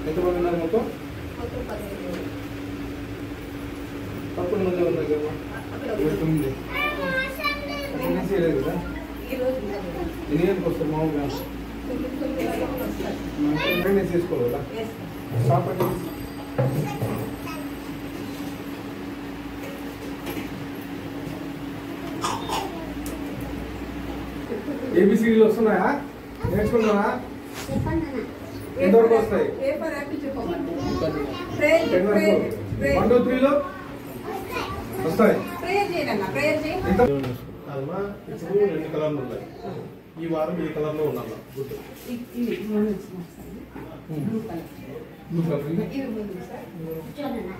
ఎంతమంది ఉన్నారు మొత్తం? తక్కువ మంది ఉన్నారు కదా, 29. చేయలేదు కదా. ఎన్ని గంటలకు వస్తారు మామూలుగా? నేను చేసుకోవాలా? స్టాప్ అంటే ఏబిసిడీలు వస్తున్నాయా? నేర్చుకున్నావా? ఎంతవరకు వస్తాయి? 1 2 3 లో వస్తాయి. ఇప్పుడు 2 కలర్లు ఉన్నాయి. ఈ వారం ఈ కలర్ లో ఉండాలి.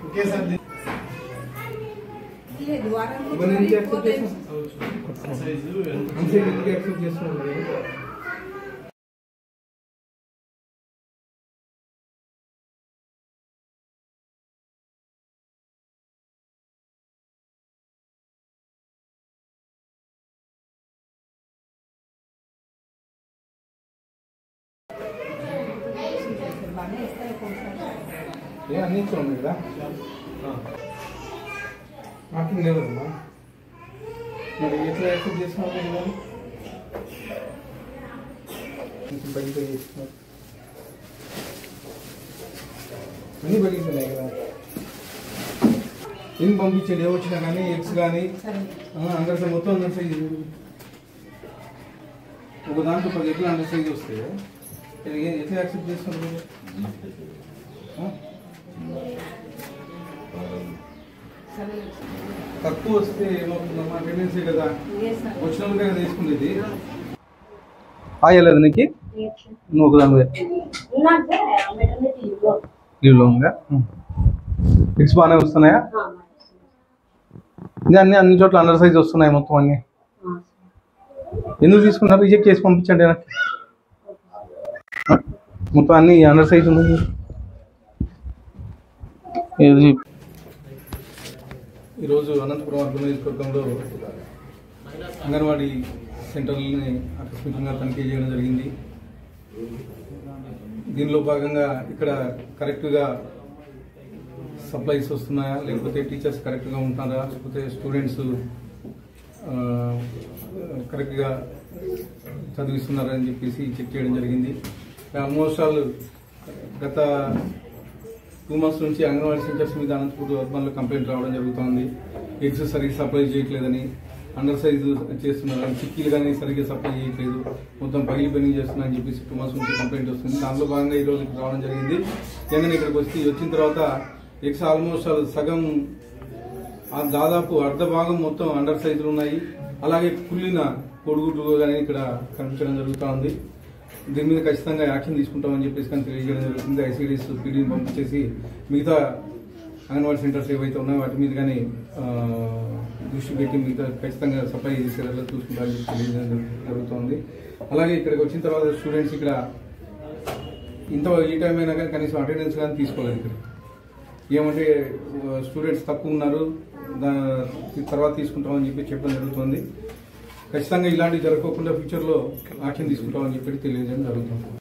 ఒకేసారి అన్ని ఇచ్చాము కదా. మార్కింగ్ లేదమ్మా, మరి ఎట్లా యాక్సెప్ట్ చేస్తున్నావు? కొంచెం బయట చేస్తున్నారు, అన్నీ బయటిస్తున్నాయి కదా. ఏం పంపించండి, ఏ వచ్చినా కానీ ఎగ్స్ కానీ అందరి మొత్తం అందరి సైజు ఒక దాంట్లో 10 ఎగ్లు అందరి సైజు వస్తే ఎట్లా యాక్సెప్ట్ చేస్తున్నారు? తక్కువ వస్తే ఏమవుతుందమ్మా, టెండెన్సీ కదా, వచ్చినప్పుడే కదా తీసుకునేది. ఆయలేదు నీకు? నువ్వు ఒకదాని లీవ్లో ఉందా? ఫిక్స్ బాగానే వస్తున్నాయా? ఇంకా అన్ని చోట్ల అండర్ సైజ్ వస్తున్నాయి మొత్తం అన్ని. ఎందుకు తీసుకున్నారు? రిజెక్ట్ చేసి పంపించండి నాకు. మొత్తం అన్ని అండర్ సైజ్ ఉన్నాయి. ఈరోజు అనంతపురం అర్బన్ నియోజకవర్గంలో అంగన్వాడీ సెంటర్లని ఆకస్మికంగా తనిఖీ చేయడం జరిగింది. దీనిలో భాగంగా ఇక్కడ కరెక్ట్గా సప్లైస్ వస్తున్నాయా, లేకపోతే టీచర్స్ కరెక్ట్గా ఉంటున్నారా, లేకపోతే స్టూడెంట్స్ కరెక్ట్గా చదివిస్తున్నారా అని చెప్పేసి చెక్ చేయడం జరిగింది. ఆల్మోస్ట్ ఆల్ గత 2 months నుంచి అంగన్వాడీ సెంటర్స్ మీద అనంతపురం అర్బన్లో కంప్లైంట్ రావడం జరుగుతుంది. ఎగ్స్ సరిగ్గా సప్లై చేయట్లేదని, అండర్ సైజు చేస్తున్నారని, చిక్కీలు కానీ సరిగ్గా సప్లై చేయట్లేదు, మొత్తం పగిలిపోయి చేస్తున్నారని చెప్పేసి 2 months నుంచి కంప్లైంట్ వస్తుంది. దానిలో భాగంగా ఈరోజు ఇక్కడ రావడం జరిగింది. జగన్ ఇక్కడికి వచ్చిన తర్వాత ఎగ్స్ ఆల్మోస్ట్ సగం దాదాపు అర్ధ భాగం మొత్తం అండర్ సైజులు ఉన్నాయి. అలాగే కుళ్ళిన కొడుగుడ్లు కానీ ఇక్కడ కనిపించడం జరుగుతూ ఉంది. దీని మీద ఖచ్చితంగా యాక్షన్ తీసుకుంటామని చెప్పేసి కానీ తెలియజేయడం జరుగుతుంది. ఐసీడీస్ పీడీని పంపించేసి మిగతా అంగన్వాడీ సెంటర్స్ ఏవైతే ఉన్నాయో వాటి మీద కానీ దృష్టి పెట్టి మిగతా ఖచ్చితంగా సప్లై చేసేలా చూసుకుంటారని తెలియజేయడం జరుగుతుంది. అలాగే ఇక్కడికి వచ్చిన తర్వాత స్టూడెంట్స్ ఇక్కడ ఈ టైం అయినా కానీ కనీసం అటెండెన్స్ కానీ తీసుకోలేదు. ఇక్కడ ఏమంటే స్టూడెంట్స్ తక్కువ ఉన్నారు, తర్వాత తీసుకుంటామని చెప్పి చెప్పడం జరుగుతుంది. ఖచ్చితంగా ఇలాంటివి జరగకుండా ఫ్యూచర్లో యాక్షన్ తీసుకుంటామని చెప్పి తెలియజేయడం జరుగుతుంది.